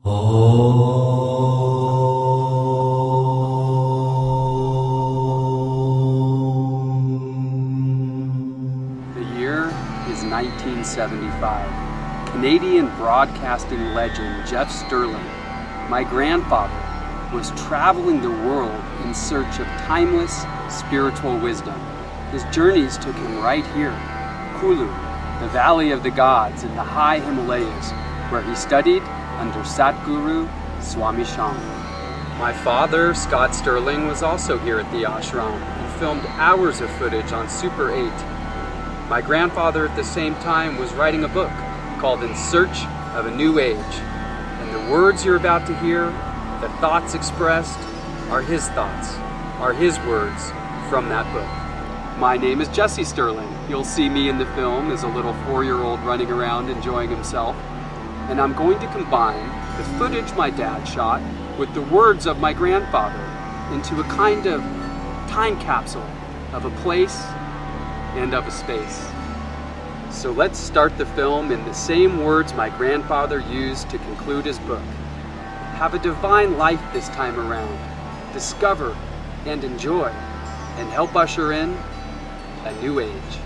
The year is 1975. Canadian broadcasting legend Jeff Sterling, my grandfather, was traveling the world in search of timeless spiritual wisdom. His journeys took him right here, Kulu, the Valley of the Gods in the high Himalayas, where he studied under Satguru Swami Shan. My father, Scott Sterling, was also here at the ashram and filmed hours of footage on Super 8. My grandfather at the same time was writing a book called In Search of a New Age. And the words you're about to hear, the thoughts expressed, are his thoughts, are his words from that book. My name is Jesse Sterling. You'll see me in the film as a little 4-year-old running around enjoying himself. And I'm going to combine the footage my dad shot with the words of my grandfather into a kind of time capsule of a place and of a space. So let's start the film in the same words my grandfather used to conclude his book. Have a divine life this time around. Discover and enjoy, and help usher in a new age.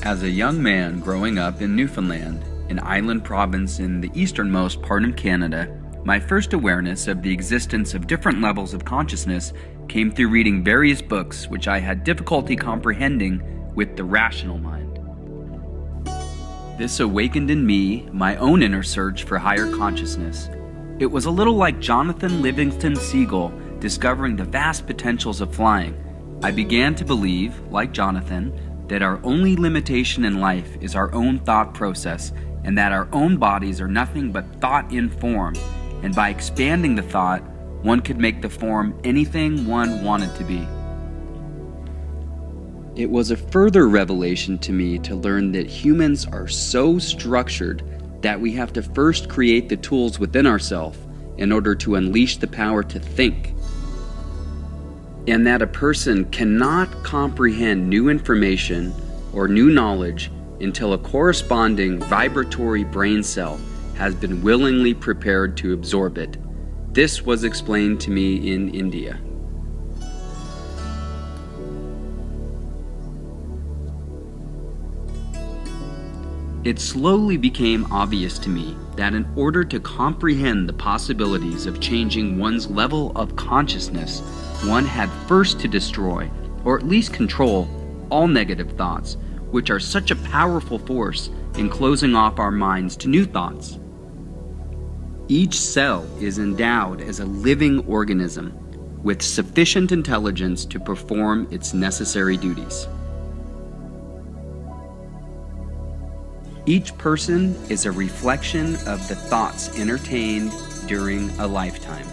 As a young man growing up in Newfoundland, an island province in the easternmost part of Canada, my first awareness of the existence of different levels of consciousness came through reading various books which I had difficulty comprehending with the rational mind. This awakened in me my own inner search for higher consciousness. It was a little like Jonathan Livingston Seagull discovering the vast potentials of flying. I began to believe, like Jonathan, that our only limitation in life is our own thought process, and that our own bodies are nothing but thought in form, and by expanding the thought, one could make the form anything one wanted to be. It was a further revelation to me to learn that humans are so structured that we have to first create the tools within ourselves in order to unleash the power to think. And that a person cannot comprehend new information or new knowledge until a corresponding vibratory brain cell has been willingly prepared to absorb it. This was explained to me in India. It slowly became obvious to me that in order to comprehend the possibilities of changing one's level of consciousness, one had first to destroy, or at least control, all negative thoughts, which are such a powerful force in closing off our minds to new thoughts. Each cell is endowed as a living organism with sufficient intelligence to perform its necessary duties. Each person is a reflection of the thoughts entertained during a lifetime.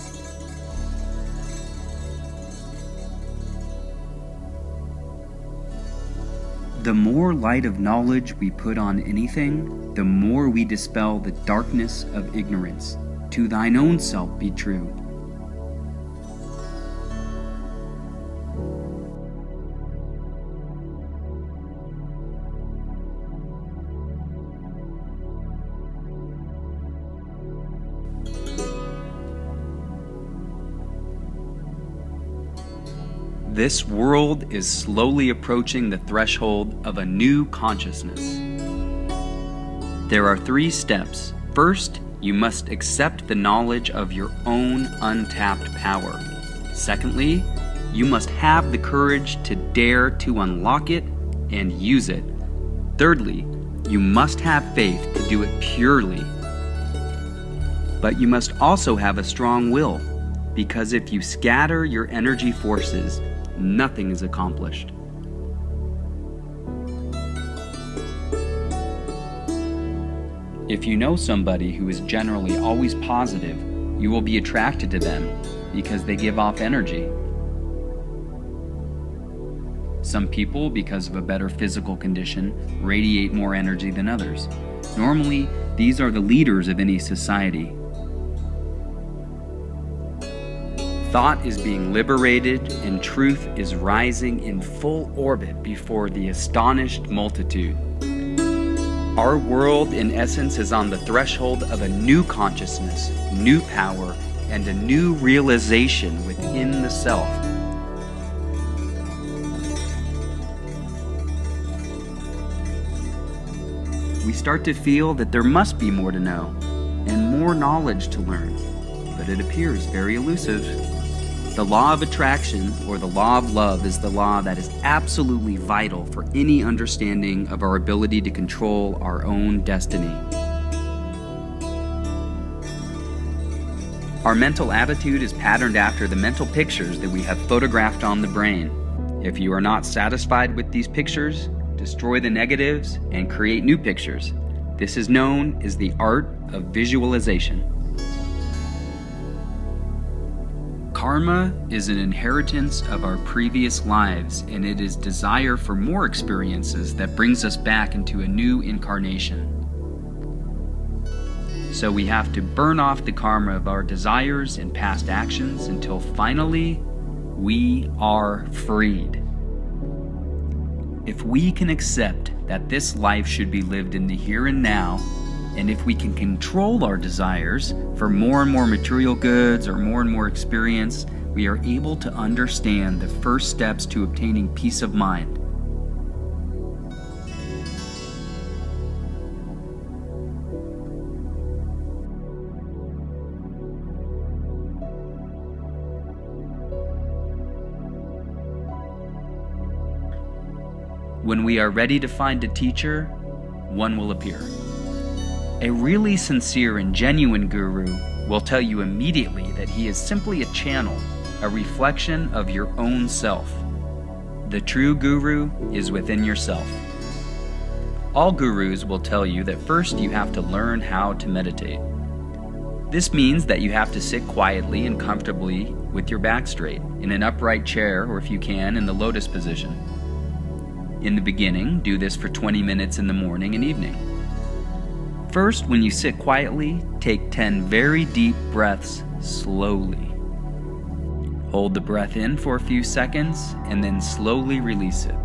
The more light of knowledge we put on anything, the more we dispel the darkness of ignorance. To thine own self be true. This world is slowly approaching the threshold of a new consciousness. There are 3 steps. First, you must accept the knowledge of your own untapped power. Secondly, you must have the courage to dare to unlock it and use it. Thirdly, you must have faith to do it purely. But you must also have a strong will, because if you scatter your energy forces, nothing is accomplished. If you know somebody who is generally always positive, you will be attracted to them because they give off energy. Some people, because of a better physical condition, radiate more energy than others. Normally, these are the leaders of any society. Thought is being liberated and truth is rising in full orbit before the astonished multitude. Our world, in essence, is on the threshold of a new consciousness, new power, and a new realization within the self. We start to feel that there must be more to know and more knowledge to learn, but it appears very elusive. The law of attraction, or the law of love, is the law that is absolutely vital for any understanding of our ability to control our own destiny. Our mental attitude is patterned after the mental pictures that we have photographed on the brain. If you are not satisfied with these pictures, destroy the negatives and create new pictures. This is known as the art of visualization. Karma is an inheritance of our previous lives, and it is desire for more experiences that brings us back into a new incarnation. So we have to burn off the karma of our desires and past actions until finally we are freed. If we can accept that this life should be lived in the here and now, and if we can control our desires for more and more material goods or more experience, we are able to understand the first steps to obtaining peace of mind. When we are ready to find a teacher, one will appear. A really sincere and genuine guru will tell you immediately that he is simply a channel, a reflection of your own self. The true guru is within yourself. All gurus will tell you that first you have to learn how to meditate. This means that you have to sit quietly and comfortably with your back straight, in an upright chair, or if you can, in the lotus position. In the beginning, do this for 20 minutes in the morning and evening. First, when you sit quietly, take 10 very deep breaths slowly. Hold the breath in for a few seconds and then slowly release it.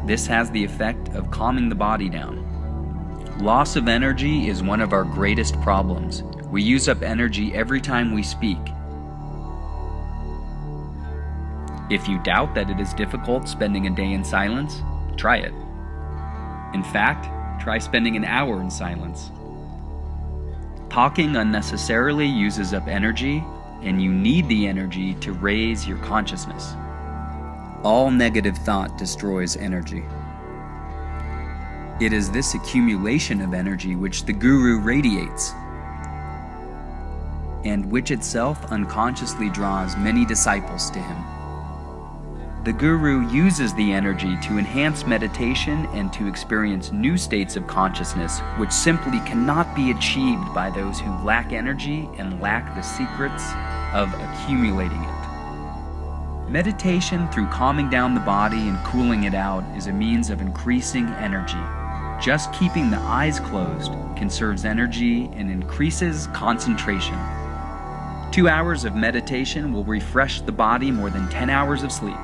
This has the effect of calming the body down. Loss of energy is one of our greatest problems. We use up energy every time we speak. If you doubt that it is difficult spending a day in silence, try it. In fact, try spending an hour in silence. Talking unnecessarily uses up energy, and you need the energy to raise your consciousness. All negative thought destroys energy. It is this accumulation of energy which the guru radiates, and which itself unconsciously draws many disciples to him. The guru uses the energy to enhance meditation and to experience new states of consciousness which simply cannot be achieved by those who lack energy and lack the secrets of accumulating it. Meditation through calming down the body and cooling it out is a means of increasing energy. Just keeping the eyes closed conserves energy and increases concentration. 2 hours of meditation will refresh the body more than 10 hours of sleep.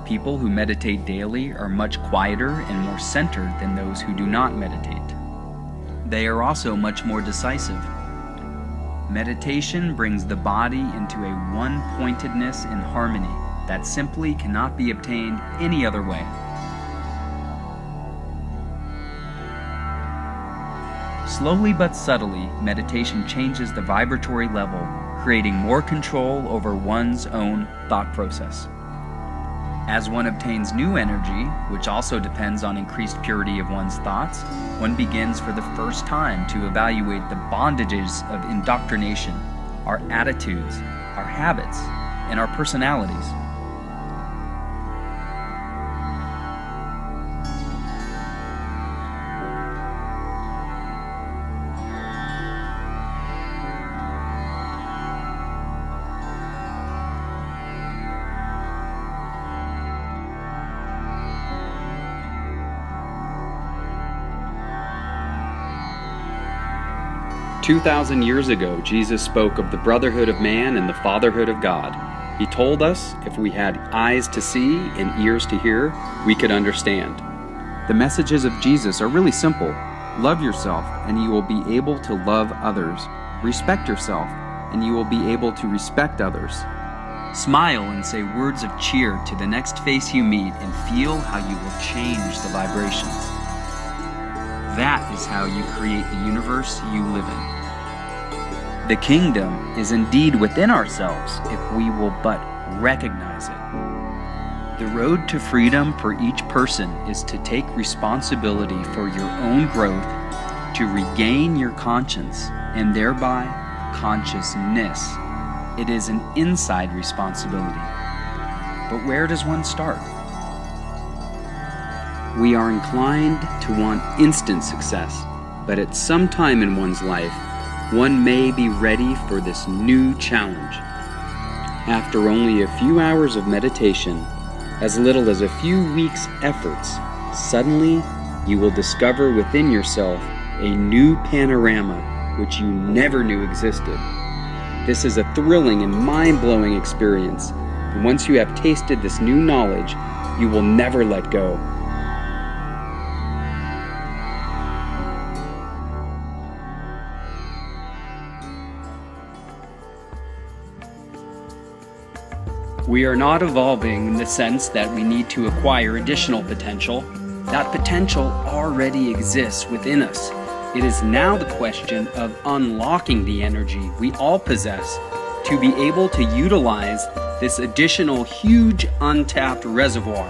People who meditate daily are much quieter and more centered than those who do not meditate. They are also much more decisive. Meditation brings the body into a one-pointedness and harmony that simply cannot be obtained any other way. Slowly but subtly, meditation changes the vibratory level, creating more control over one's own thought process. As one obtains new energy, which also depends on increased purity of one's thoughts, one begins for the first time to evaluate the bondages of indoctrination, our attitudes, our habits, and our personalities. "2,000 years ago, Jesus spoke of the brotherhood of man and the fatherhood of God. He told us if we had eyes to see and ears to hear, we could understand." The messages of Jesus are really simple. Love yourself, and you will be able to love others. Respect yourself, and you will be able to respect others. Smile and say words of cheer to the next face you meet, and feel how you will change the vibrations. That is how you create the universe you live in. The kingdom is indeed within ourselves if we will but recognize it. The road to freedom for each person is to take responsibility for your own growth, to regain your conscience, and thereby consciousness. It is an inside responsibility. But where does one start? We are inclined to want instant success, but at some time in one's life, one may be ready for this new challenge. After only a few hours of meditation, as little as a few weeks' efforts, suddenly you will discover within yourself a new panorama which you never knew existed. This is a thrilling and mind-blowing experience, and once you have tasted this new knowledge, you will never let go. We are not evolving in the sense that we need to acquire additional potential. That potential already exists within us. It is now the question of unlocking the energy we all possess to be able to utilize this additional huge untapped reservoir.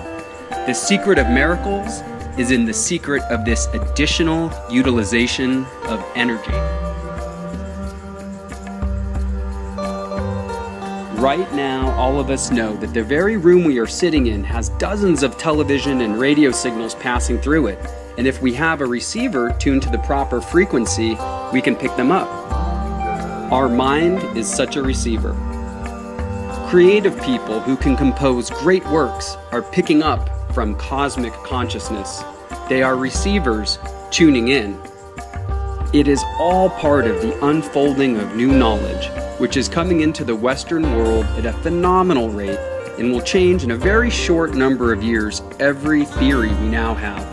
The secret of miracles is in the secret of this additional utilization of energy. Right now, all of us know that the very room we are sitting in has dozens of television and radio signals passing through it, and if we have a receiver tuned to the proper frequency, we can pick them up. Our mind is such a receiver. Creative people who can compose great works are picking up from cosmic consciousness. They are receivers tuning in. It is all part of the unfolding of new knowledge, which is coming into the Western world at a phenomenal rate and will change in a very short number of years every theory we now have.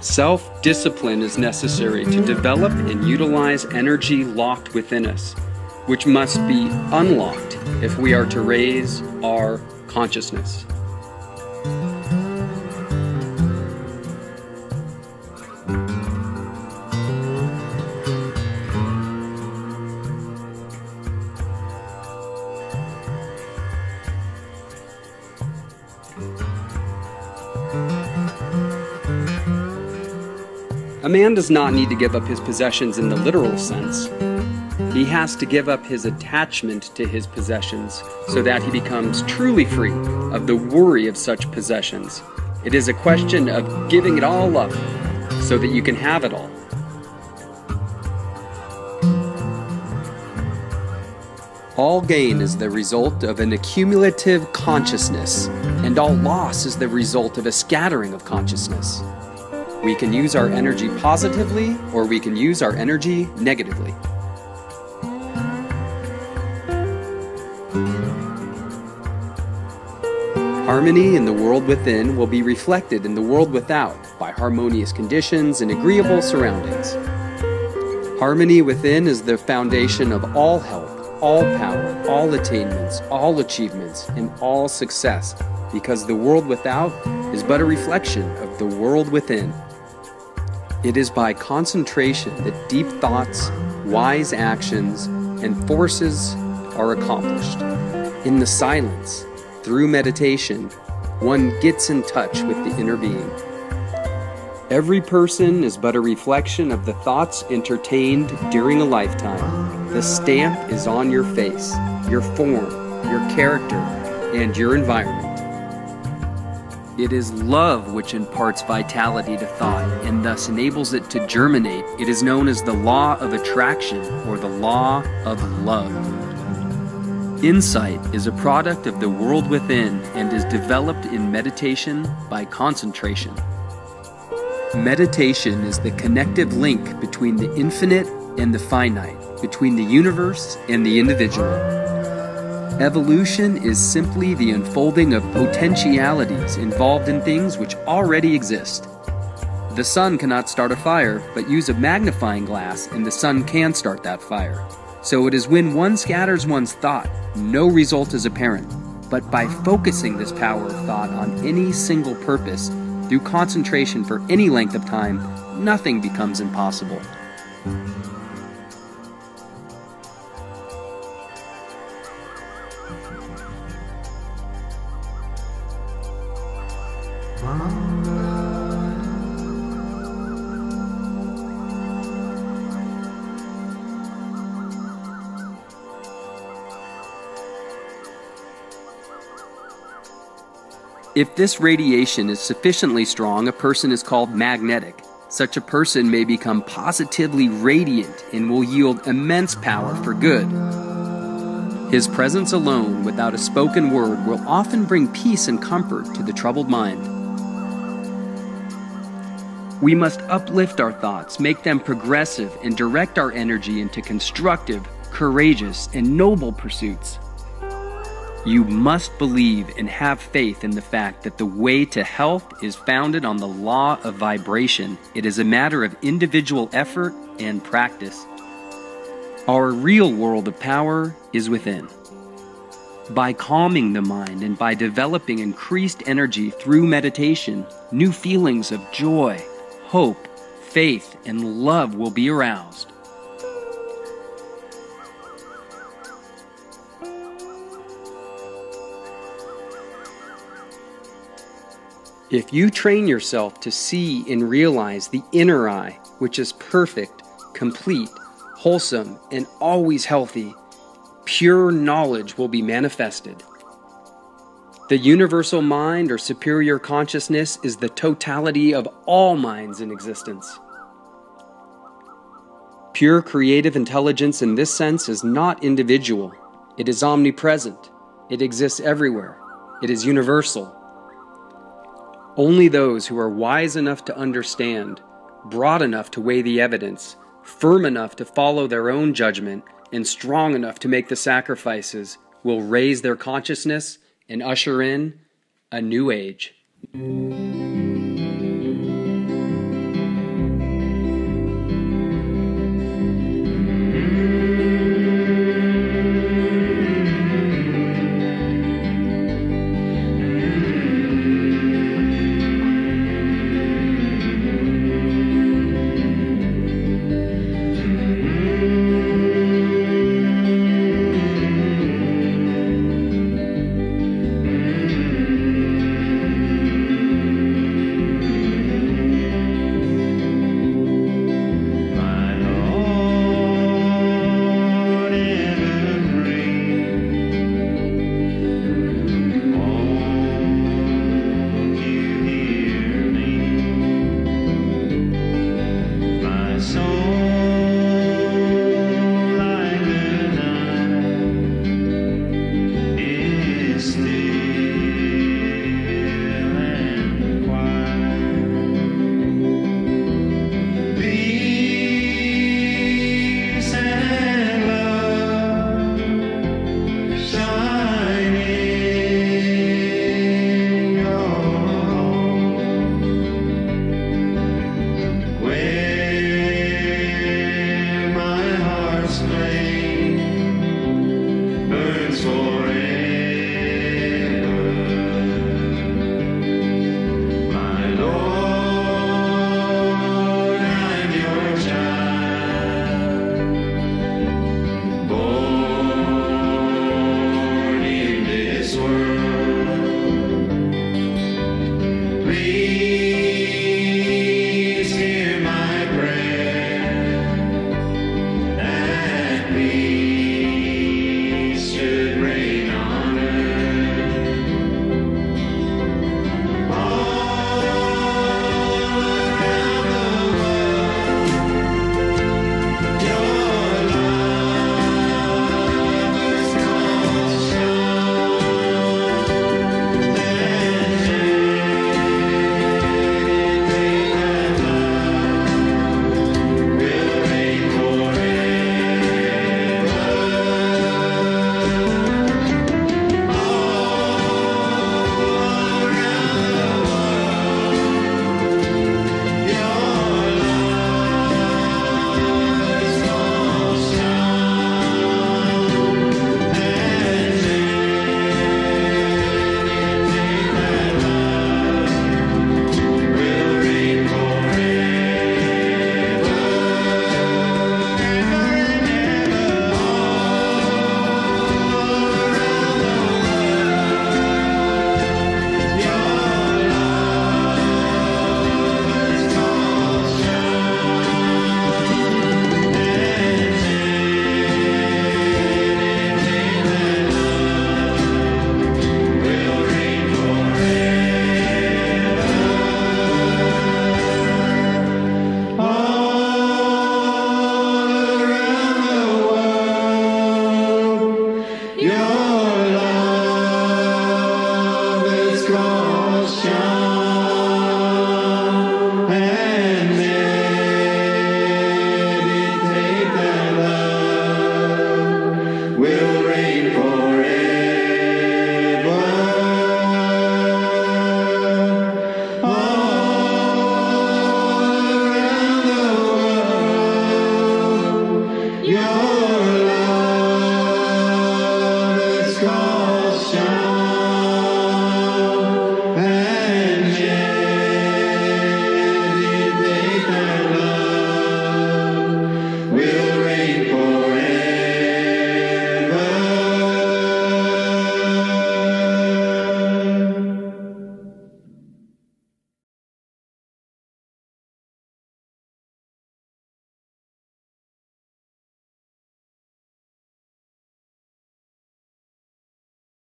Self-discipline is necessary to develop and utilize energy locked within us. which must be unlocked if we are to raise our consciousness. A man does not need to give up his possessions in the literal sense. He has to give up his attachment to his possessions so that he becomes truly free of the worry of such possessions. It is a question of giving it all up so that you can have it all. All gain is the result of an accumulative consciousness, and all loss is the result of a scattering of consciousness. We can use our energy positively, or we can use our energy negatively. Harmony in the world within will be reflected in the world without by harmonious conditions and agreeable surroundings. Harmony within is the foundation of all health, all power, all attainments, all achievements, and all success, because the world without is but a reflection of the world within. It is by concentration that deep thoughts, wise actions, and forces are accomplished. In the silence, through meditation, one gets in touch with the inner being. Every person is but a reflection of the thoughts entertained during a lifetime. The stamp is on your face, your form, your character, and your environment. It is love which imparts vitality to thought and thus enables it to germinate. It is known as the law of attraction or the law of love. Insight is a product of the world within and is developed in meditation by concentration. Meditation is the connective link between the infinite and the finite, between the universe and the individual. Evolution is simply the unfolding of potentialities involved in things which already exist. The sun cannot start a fire, but use a magnifying glass and the sun can start that fire. So it is when one scatters one's thought, no result is apparent. But by focusing this power of thought on any single purpose, through concentration for any length of time, nothing becomes impossible. If this radiation is sufficiently strong, a person is called magnetic. Such a person may become positively radiant and will yield immense power for good. His presence alone, without a spoken word, will often bring peace and comfort to the troubled mind. We must uplift our thoughts, make them progressive, and direct our energy into constructive, courageous, and noble pursuits. You must believe and have faith in the fact that the way to health is founded on the law of vibration. It is a matter of individual effort and practice. Our real world of power is within. By calming the mind and by developing increased energy through meditation, new feelings of joy, hope, faith, and love will be aroused. If you train yourself to see and realize the inner eye, which is perfect, complete, wholesome, and always healthy, pure knowledge will be manifested. The universal mind or superior consciousness is the totality of all minds in existence. Pure creative intelligence in this sense is not individual. It is omnipresent. It exists everywhere. It is universal. Only those who are wise enough to understand, broad enough to weigh the evidence, firm enough to follow their own judgment, and strong enough to make the sacrifices will raise their consciousness and usher in a new age.